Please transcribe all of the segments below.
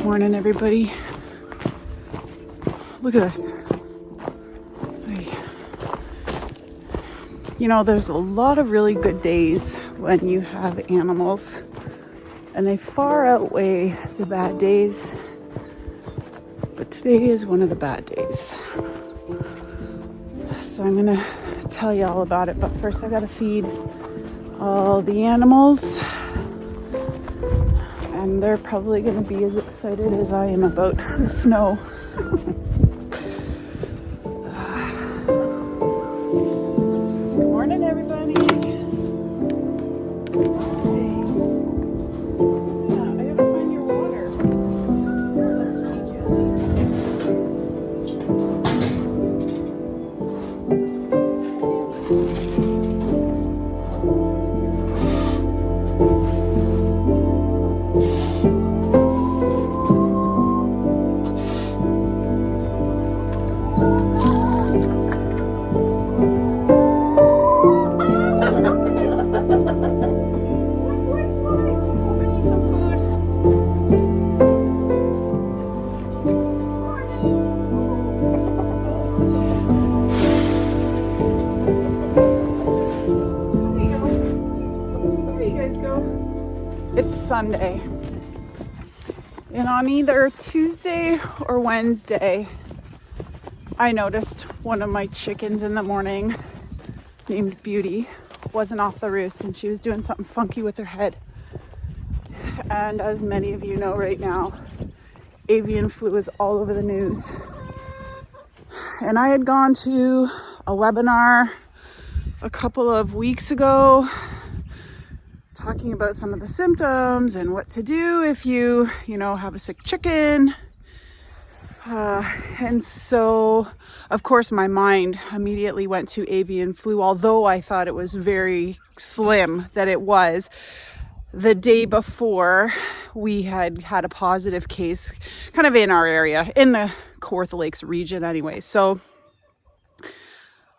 Morning, everybody. Look at this. You know, there's a lot of really good days when you have animals, and they far outweigh the bad days. But today is one of the bad days. So I'm gonna tell you all about it, but first I gotta feed all the animals. And they're probably gonna be as excited as I am about the snow. Good morning, everybody. I gotta find your water. Let's feed you It's Sunday, and on either Tuesday or Wednesday, I noticed one of my chickens in the morning, named Beauty, wasn't off the roost, and she was doing something funky with her head. And as many of you know right now, avian flu is all over the news. And I had gone to a webinar a couple of weeks ago talking about some of the symptoms and what to do if you have a sick chicken. And so, of course, my mind immediately went to avian flu, although I thought it was very slim that it was. The day before, we had a positive case kind of in our area, in the Kawartha Lakes region anyway. So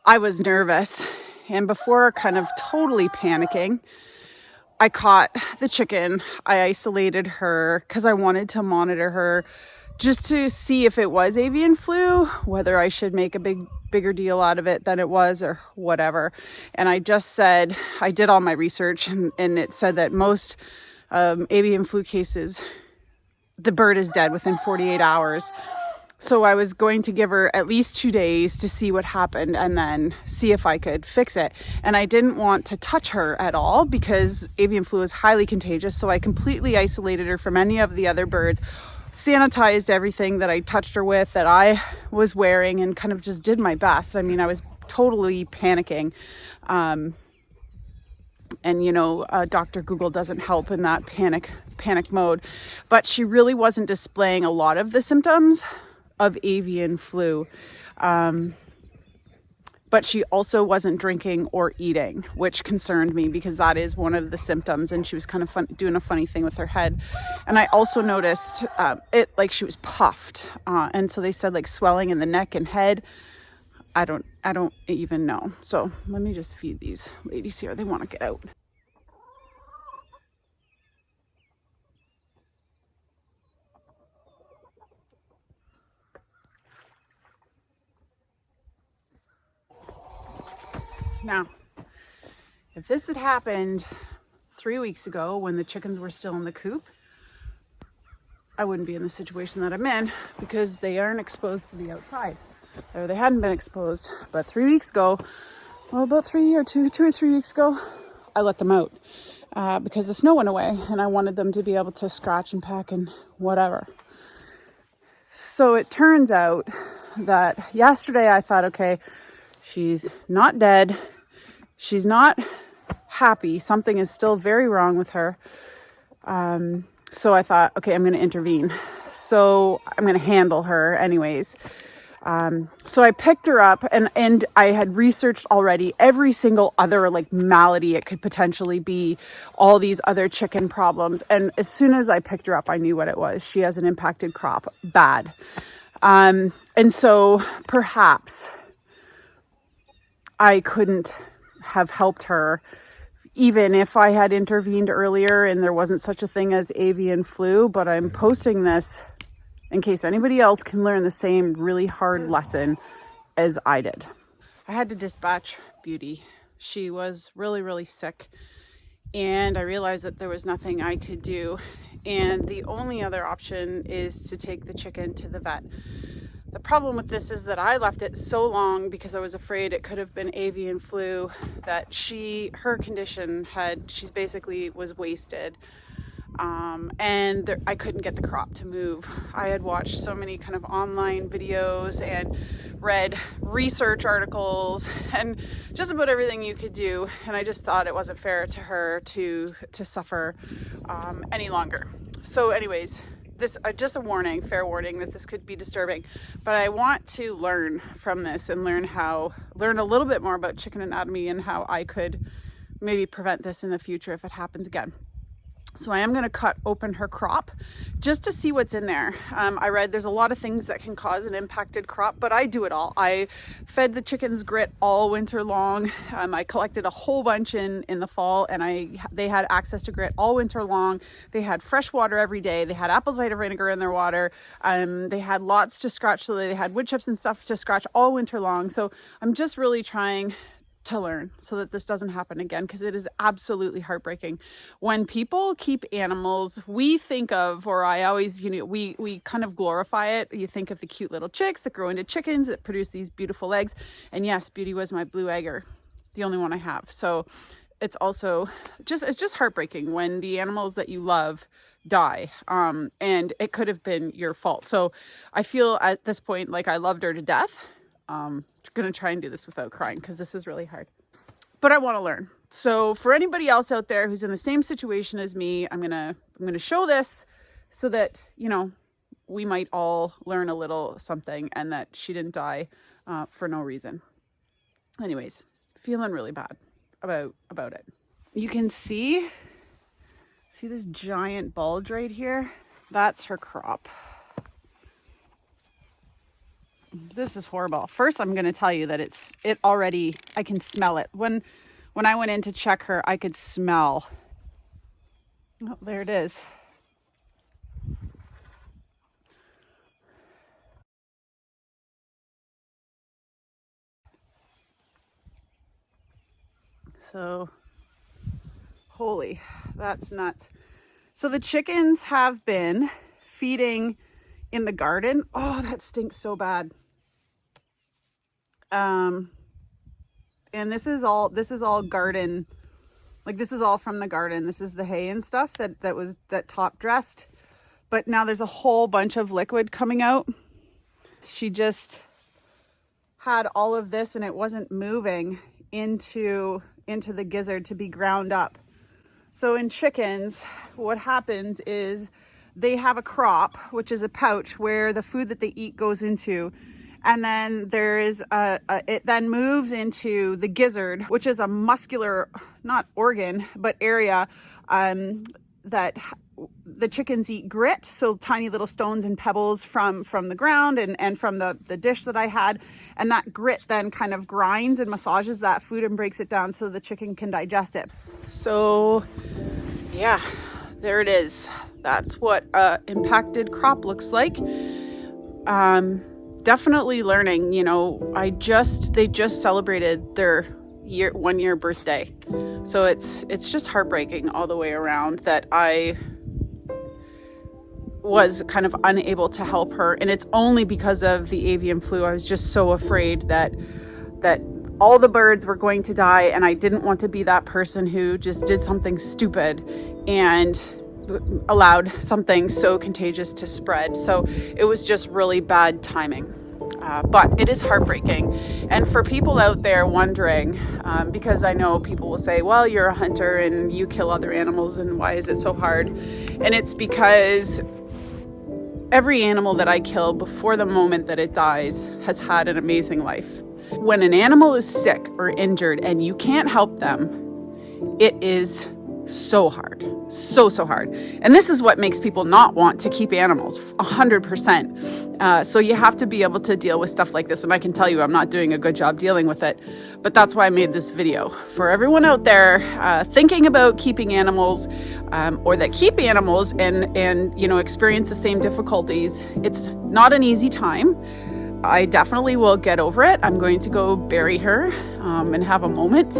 I was nervous, and before kind of totally panicking, I caught the chicken. I isolated her because I wanted to monitor her just to see if it was avian flu, whether I should make a bigger deal out of it than it was or whatever. And I just said, I did all my research, and it said that most avian flu cases, the bird is dead within 48 hours. So I was going to give her at least 2 days to see what happened and then see if I could fix it. And I didn't want to touch her at all because avian flu is highly contagious. So I completely isolated her from any of the other birds, sanitized everything that I touched her with, that I was wearing, and kind of just did my best. I mean, I was totally panicking. And Dr. Google doesn't help in that panic mode. But she really wasn't displaying a lot of the symptoms of avian flu. But she also wasn't drinking or eating, which concerned me because that is one of the symptoms. And she was kind of doing a funny thing with her head. And I also noticed it like she was puffed. And so they said like swelling in the neck and head. I don't even know. So let me just feed these ladies here. They want to get out. Now, if this had happened 3 weeks ago when the chickens were still in the coop, I wouldn't be in the situation that I'm in because they aren't exposed to the outside. Or they hadn't been exposed. But 3 weeks ago, about 2 or 3 weeks ago, I let them out because the snow went away and I wanted them to be able to scratch and peck and whatever. So it turns out that yesterday I thought, okay, she's not dead. She's not happy. Something is still very wrong with her. So I thought, okay, I'm going to intervene. So I'm going to handle her anyways. So I picked her up and I had researched already every single other malady it could potentially be, all these other chicken problems. And as soon as I picked her up, I knew what it was. She has an impacted crop, bad. And so perhaps I couldn't have helped her even if I had intervened earlier and there wasn't such a thing as avian flu, but I'm posting this in case anybody else can learn the same really hard lesson as I did. I had to dispatch Beauty. She was really, really sick, and I realized that there was nothing I could do. And the only other option is to take the chicken to the vet. The problem with this is that I left it so long because I was afraid it could have been avian flu, that her condition she's basically was wasted. I couldn't get the crop to move. I had watched so many kind of online videos and read research articles and just about everything you could do, and I just thought it wasn't fair to her to suffer any longer. So anyways, this just a warning, fair warning, that this could be disturbing, but I want to learn from this and learn a little bit more about chicken anatomy and how I could maybe prevent this in the future if it happens again. So I am going to cut open her crop just to see what's in there. I read there's a lot of things that can cause an impacted crop, but I do it all. I fed the chickens grit all winter long. I collected a whole bunch in the fall, and they had access to grit all winter long. They had fresh water every day. They had apple cider vinegar in their water. They had lots to scratch, so they had wood chips and stuff to scratch all winter long. So I'm just really trying to learn so that this doesn't happen again, because it is absolutely heartbreaking. When people keep animals, we think of, or I always, we kind of glorify it. You think of the cute little chicks that grow into chickens that produce these beautiful eggs. And yes, Beauty was my blue egger, the only one I have. So it's also it's just heartbreaking when the animals that you love die, and it could have been your fault. So I feel at this point like I loved her to death. Gonna try and do this without crying, because this is really hard, but I want to learn. So for anybody else out there who's in the same situation as me, I'm gonna show this so that we might all learn a little something, and that she didn't die for no reason. Anyways, feeling really bad about it. You can see this giant bulge right here. That's her crop. This is horrible. First, I'm going to tell you that I can smell it. When I went in to check her, I could smell. Oh, there it is. So, holy, that's nuts. So the chickens have been feeding in the garden. Oh, that stinks so bad. And this is all garden, like this is all from the garden. This is the hay and stuff that top dressed, but now there's a whole bunch of liquid coming out. She just had all of this and it wasn't moving into the gizzard to be ground up. So in chickens, what happens is they have a crop, which is a pouch where the food that they eat goes into. And then there is it then moves into the gizzard, which is a muscular, not organ, but area that the chickens eat grit. So tiny little stones and pebbles from the ground and from the dish that I had. And that grit then kind of grinds and massages that food and breaks it down so the chicken can digest it. So yeah, there it is. That's what impacted crop looks like. Definitely learning, they just celebrated their 1 year birthday. So it's just heartbreaking all the way around that I was kind of unable to help her. And it's only because of the avian flu. I was just so afraid that all the birds were going to die, and I didn't want to be that person who just did something stupid and allowed something so contagious to spread. So it was just really bad timing. But it is heartbreaking. And for people out there wondering, because I know people will say, well, you're a hunter and you kill other animals, and why is it so hard? And it's because every animal that I kill before the moment that it dies has had an amazing life. When an animal is sick or injured and you can't help them, it is so hard, so hard. And this is what makes people not want to keep animals 100%. So you have to be able to deal with stuff like this. And I can tell you, I'm not doing a good job dealing with it, but that's why I made this video for everyone out there thinking about keeping animals, or that keep animals and you know, experience the same difficulties. It's not an easy time. I definitely will get over it. I'm going to go bury her and have a moment,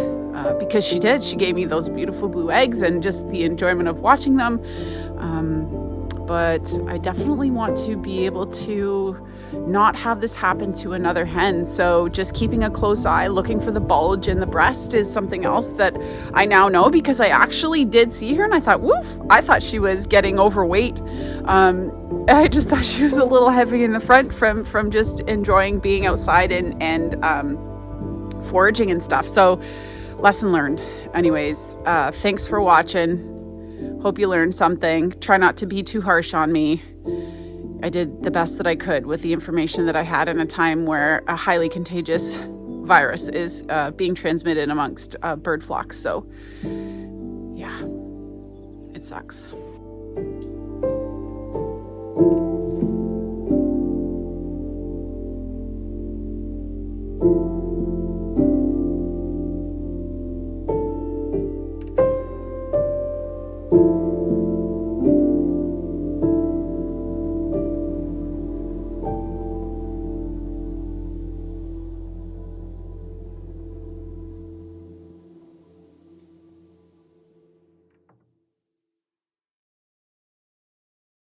because she gave me those beautiful blue eggs and just the enjoyment of watching them. But I definitely want to be able to not have this happen to another hen. So just keeping a close eye, looking for the bulge in the breast is something else that I now know, because I actually did see her and I thought, woof, I thought she was getting overweight. I just thought she was a little heavy in the front from just enjoying being outside and foraging and stuff. So lesson learned. Anyways, thanks for watching. Hope you learned something. Try not to be too harsh on me. I did the best that I could with the information that I had in a time where a highly contagious virus is being transmitted amongst bird flocks. So yeah, it sucks.